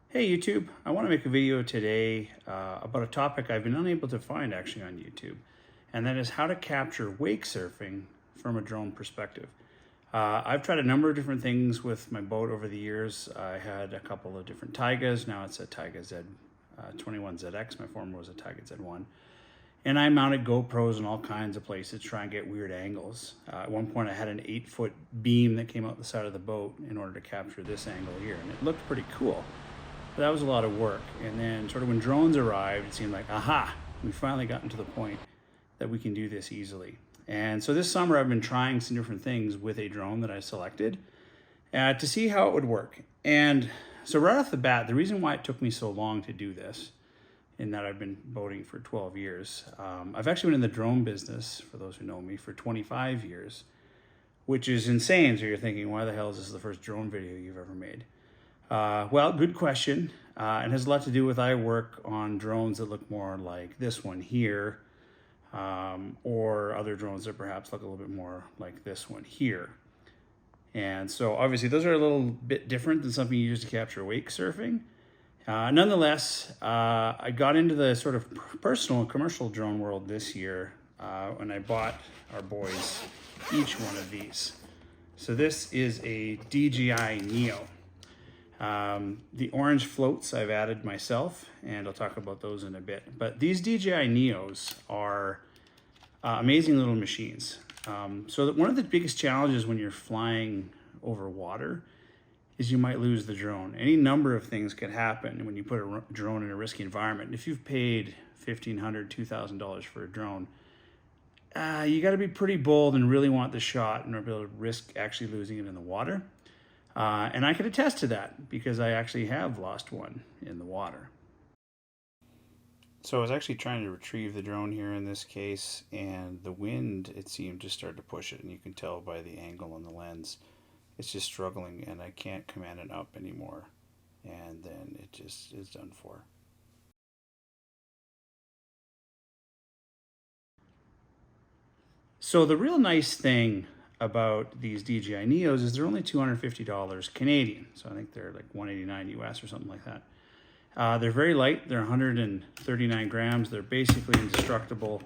Hey YouTube, I want to make a video today about a topic I've been unable to find actually on YouTube, and that is how to capture wake surfing from a drone perspective. I've tried a number of different things with my boat over the years. I had a couple of different Taigas. Now it's a Taiga Z21ZX. My former was a Taiga Z1. And I mounted GoPros in all kinds of places to try and get weird angles. At one point I had an 8-foot beam that came out the side of the boat in order to capture this angle here, and it looked pretty cool. But that was a lot of work. And then sort of when drones arrived, it seemed like, aha, we finally gotten to the point that we can do this easily. And so this summer I've been trying some different things with a drone that I selected to see how it would work. And so right off the bat, the reason why it took me so long to do this, in that I've been boating for 12 years. I've actually been in the drone business, for those who know me, for 25 years, which is insane. So you're thinking, why the hell is this the first drone video you've ever made? Well, good question. It has a lot to do with I work on drones that look more like this one here, or other drones that perhaps look a little bit more like this one here. And so obviously those are a little bit different than something you use to capture wake surfing. Nonetheless, I got into the sort of personal and commercial drone world this year when I bought our boys each one of these. So this is a DJI Neo. The orange floats I've added myself, and I'll talk about those in a bit. But these DJI Neos are amazing little machines. So that one of the biggest challenges when you're flying over water is you might lose the drone. Any number of things could happen when you put a drone in a risky environment. If you've paid $1,500, $2,000 for a drone, you got to be pretty bold and really want the shot in order to be able to risk actually losing it in the water. And I could attest to that because I actually have lost one in the water. So I was actually trying to retrieve the drone here in this case, and the wind, it seemed, just started to push it, and you can tell by the angle on the lens. It's just struggling, and I can't command it up anymore, and then it just is done for. So the real nice thing about these DJI Neos is they're only $250 Canadian, so I think they're like $189 US or something like that. They're very light. They're 139 grams. They're basically indestructible,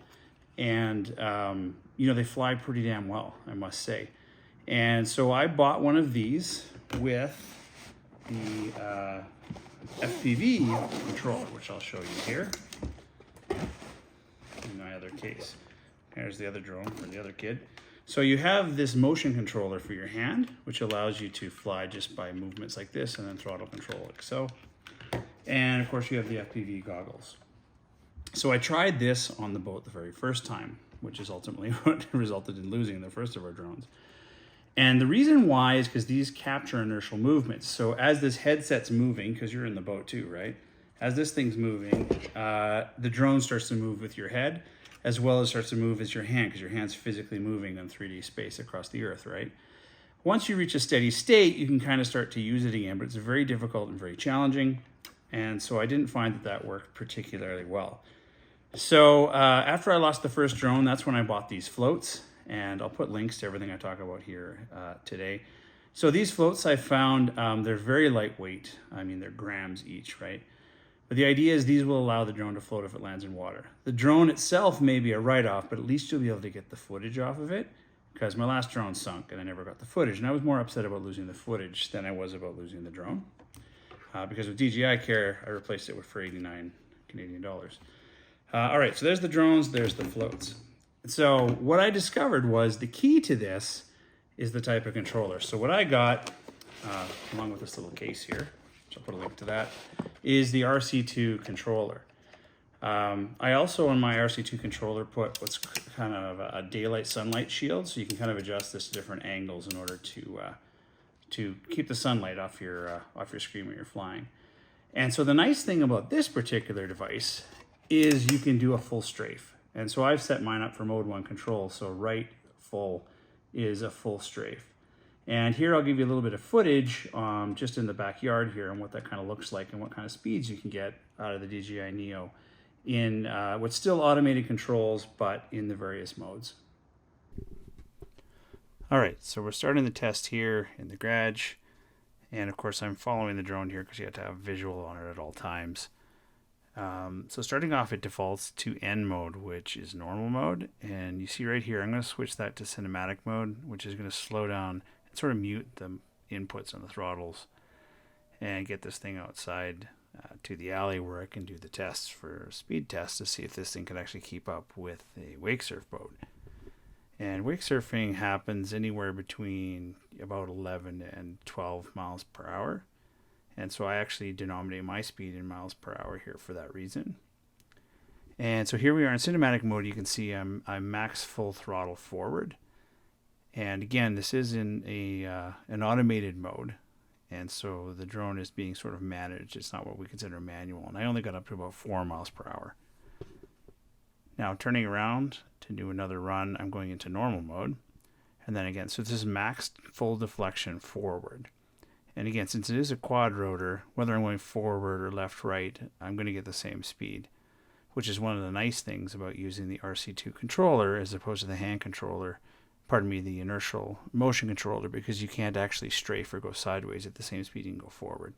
and they fly pretty damn well, I must say. And so I bought one of these with the FPV controller, which I'll show you here in my other case. There's the other drone for the other kid. So you have this motion controller for your hand, which allows you to fly just by movements like this, and then throttle control like so. And of course you have the FPV goggles. So I tried this on the boat the very first time, which is ultimately what resulted in losing the first of our drones. And the reason why is because these capture inertial movements. So as this headset's moving, because you're in the boat too, right? As this thing's moving, the drone starts to move with your head, as well as starts to move as your hand, because your hand's physically moving in 3D space across the earth, right? Once you reach a steady state, you can kind of start to use it again, but it's very difficult and very challenging. And so I didn't find that that worked particularly well. So after I lost the first drone, that's when I bought these floats. And I'll put links to everything I talk about here today. So these floats I found, they're very lightweight. I mean, they're grams each, right? But the idea is these will allow the drone to float if it lands in water. The drone itself may be a write-off, but at least you'll be able to get the footage off of it, because my last drone sunk and I never got the footage. And I was more upset about losing the footage than I was about losing the drone. Because with DJI Care, I replaced it for 89 Canadian dollars. All right, so there's the drones, there's the floats. So what I discovered was the key to this is the type of controller. So what I got, along with this little case here, which I'll put a link to that, is the RC2 controller. I also, on my RC2 controller, put what's kind of a daylight sunlight shield, so you can kind of adjust this to different angles in order to keep the sunlight off your screen when you're flying. And so the nice thing about this particular device is you can do a full strafe. And so I've set mine up for mode 1 control, so right full is a full strafe. And here I'll give you a little bit of footage just in the backyard here and what that kind of looks like and what kind of speeds you can get out of the DJI Neo in what's still automated controls, but in the various modes. All right, so we're starting the test here in the garage. And of course I'm following the drone here because you have to have visual on it at all times. So starting off, it defaults to N mode, which is normal mode. And you see right here, I'm going to switch that to cinematic mode, which is going to slow down and sort of mute the inputs on the throttles and get this thing outside to the alley where I can do the tests for speed tests to see if this thing can actually keep up with a wake surf boat. And wake surfing happens anywhere between about 11 and 12 miles per hour. And so I actually denominate my speed in miles per hour here for that reason. And so here we are in cinematic mode. You can see I'm max full throttle forward. And again, this is in an automated mode. And so the drone is being sort of managed. It's not what we consider manual. And I only got up to about 4 miles per hour. Now turning around to do another run, I'm going into normal mode. And then again, so this is max full deflection forward. And again, since it is a quad rotor, whether I'm going forward or left, right, I'm going to get the same speed, which is one of the nice things about using the RC2 controller as opposed to the hand controller, the inertial motion controller, because you can't actually strafe or go sideways at the same speed you can go forward.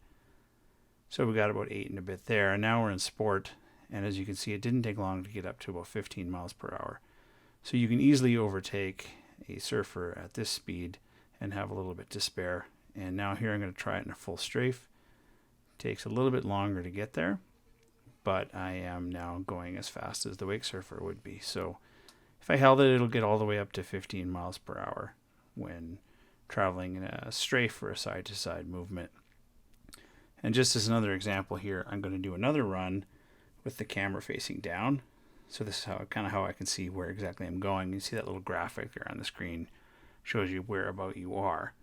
So we got about 8 and a bit there, and now we're in sport, and as you can see, it didn't take long to get up to about 15 miles per hour. So you can easily overtake a surfer at this speed and have a little bit to spare. And now here I'm going to try it in a full strafe. Takes a little bit longer to get there, but I am now going as fast as the wake surfer would be. So if I held it, it'll get all the way up to 15 miles per hour when traveling in a strafe or a side-to-side movement. And just as another example here, I'm going to do another run with the camera facing down. So this is how I can see where exactly I'm going. You see that little graphic there on the screen shows you where about you are.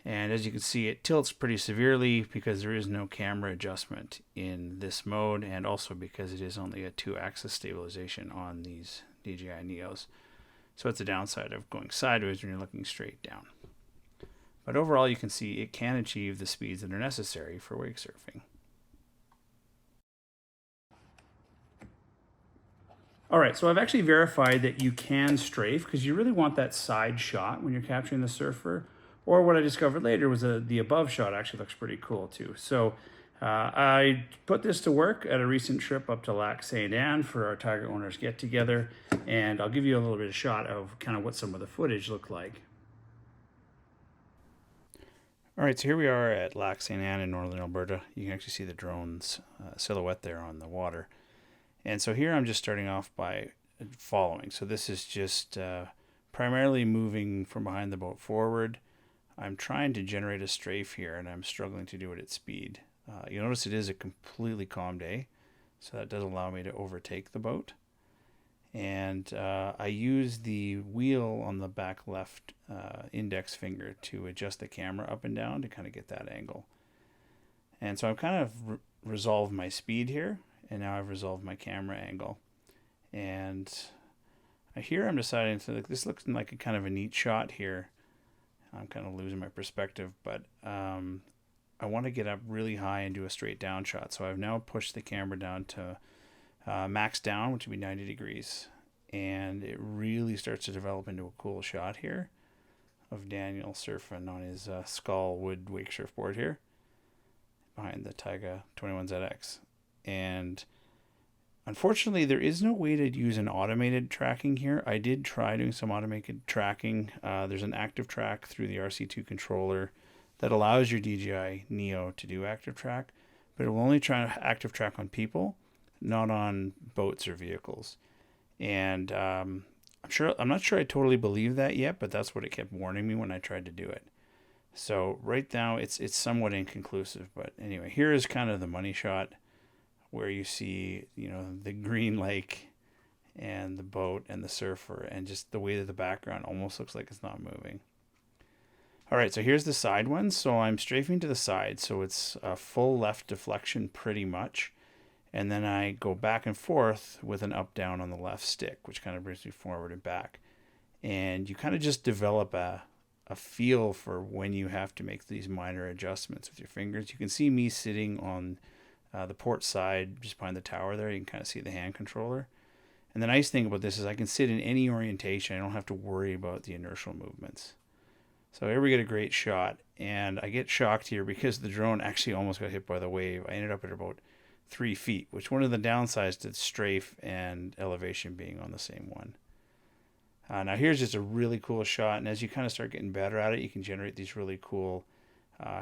And as you can see, it tilts pretty severely because there is no camera adjustment in this mode, and also because it is only a 2-axis stabilization on these DJI Neos. So it's a downside of going sideways when you're looking straight down. But overall, you can see it can achieve the speeds that are necessary for wake surfing. All right, so I've actually verified that you can strafe because you really want that side shot when you're capturing the surfer. Or what I discovered later was the above shot actually looks pretty cool too. So I put this to work at a recent trip up to Lac Saint Anne for our Tiger Owners get together. And I'll give you a little bit of shot of kind of what some of the footage looked like. All right, so here we are at Lac Saint Anne in northern Alberta. You can actually see the drone's silhouette there on the water. And so here I'm just starting off by following. So this is just primarily moving from behind the boat forward. I'm trying to generate a strafe here, and I'm struggling to do it at speed. You'll notice it is a completely calm day, so that does allow me to overtake the boat. And I use the wheel on the back left index finger to adjust the camera up and down to kind of get that angle. And so I've kind of resolved my speed here, and now I've resolved my camera angle. And here I'm deciding to, this looks like a kind of a neat shot here. I'm kind of losing my perspective, but I want to get up really high and do a straight down shot. So I've now pushed the camera down to max down, which would be 90 degrees. And it really starts to develop into a cool shot here of Daniel surfing on his Skull wood wake surfboard here behind the Taiga 21ZX. And unfortunately, there is no way to use an automated tracking here. I did try doing some automated tracking. There's an active track through the RC2 controller that allows your DJI Neo to do active track, but it will only try active track on people, not on boats or vehicles. And I'm not sure I totally believe that yet, but that's what it kept warning me when I tried to do it. So right now it's somewhat inconclusive, but anyway, here is kind of the money shot, where you see, the green lake and the boat and the surfer, and just the way that the background almost looks like it's not moving. All right, so here's the side one. So I'm strafing to the side, so it's a full left deflection pretty much. And then I go back and forth with an up-down on the left stick, which kind of brings me forward and back. And you kind of just develop a feel for when you have to make these minor adjustments with your fingers. You can see me sitting on the port side, just behind the tower there. You can kind of see the hand controller. And the nice thing about this is I can sit in any orientation. I don't have to worry about the inertial movements. So here we get a great shot, and I get shocked here because the drone actually almost got hit by the wave. I ended up at about 3 feet, which one of the downsides to strafe and elevation being on the same one. Now here's just a really cool shot, and as you kind of start getting better at it, you can generate these really cool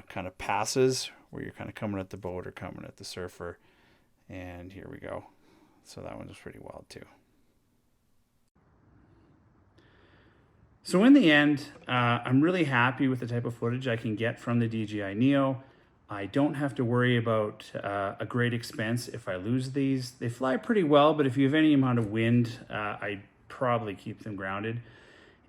kind of passes where you're kind of coming at the boat or coming at the surfer. And here we go. So that one was pretty wild too. So in the end, I'm really happy with the type of footage I can get from the DJI Neo. I don't have to worry about a great expense if I lose these. They fly pretty well, but if you have any amount of wind, I'd probably keep them grounded.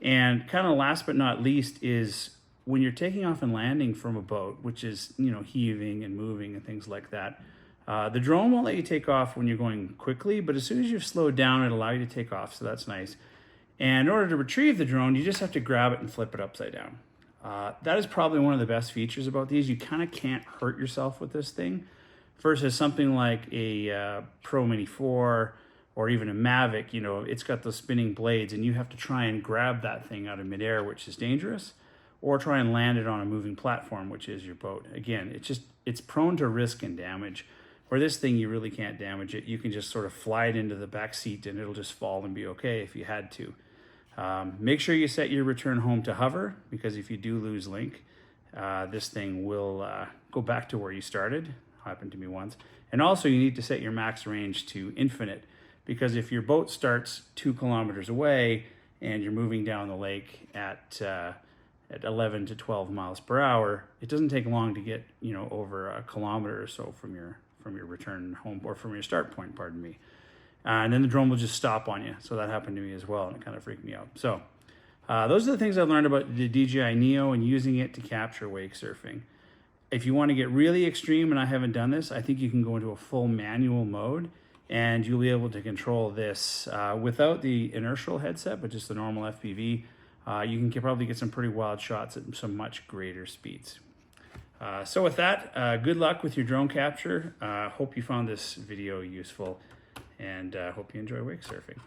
And kind of last but not least is when you're taking off and landing from a boat, which is, you know, heaving and moving and things like that, the drone won't let you take off when you're going quickly, but as soon as you've slowed down, it'll allow you to take off, so that's nice. And in order to retrieve the drone, you just have to grab it and flip it upside down. That is probably one of the best features about these. You kind of can't hurt yourself with this thing versus something like a Pro Mini 4 or even a Mavic. You know, it's got those spinning blades and you have to try and grab that thing out of midair, which is dangerous, or try and land it on a moving platform, which is your boat. Again, it's prone to risk and damage. Where this thing, you really can't damage it. You can just sort of fly it into the back seat and it'll just fall and be okay if you had to. Make sure you set your return home to hover, because if you do lose link, this thing will go back to where you started. Happened to me once. And also you need to set your max range to infinite, because if your boat starts 2 kilometers away and you're moving down the lake at 11 to 12 miles per hour, it doesn't take long to get, you know, over a kilometer or so from your return home, or from your start point, pardon me. And then the drone will just stop on you. So that happened to me as well, and it kind of freaked me out. So those are the things I've learned about the DJI Neo and using it to capture wake surfing. If you want to get really extreme, and I haven't done this, I think you can go into a full manual mode and you'll be able to control this without the inertial headset, but just the normal FPV. You can probably get some pretty wild shots at some much greater speeds. So with that, good luck with your drone capture. Hope you found this video useful, and hope you enjoy wake surfing.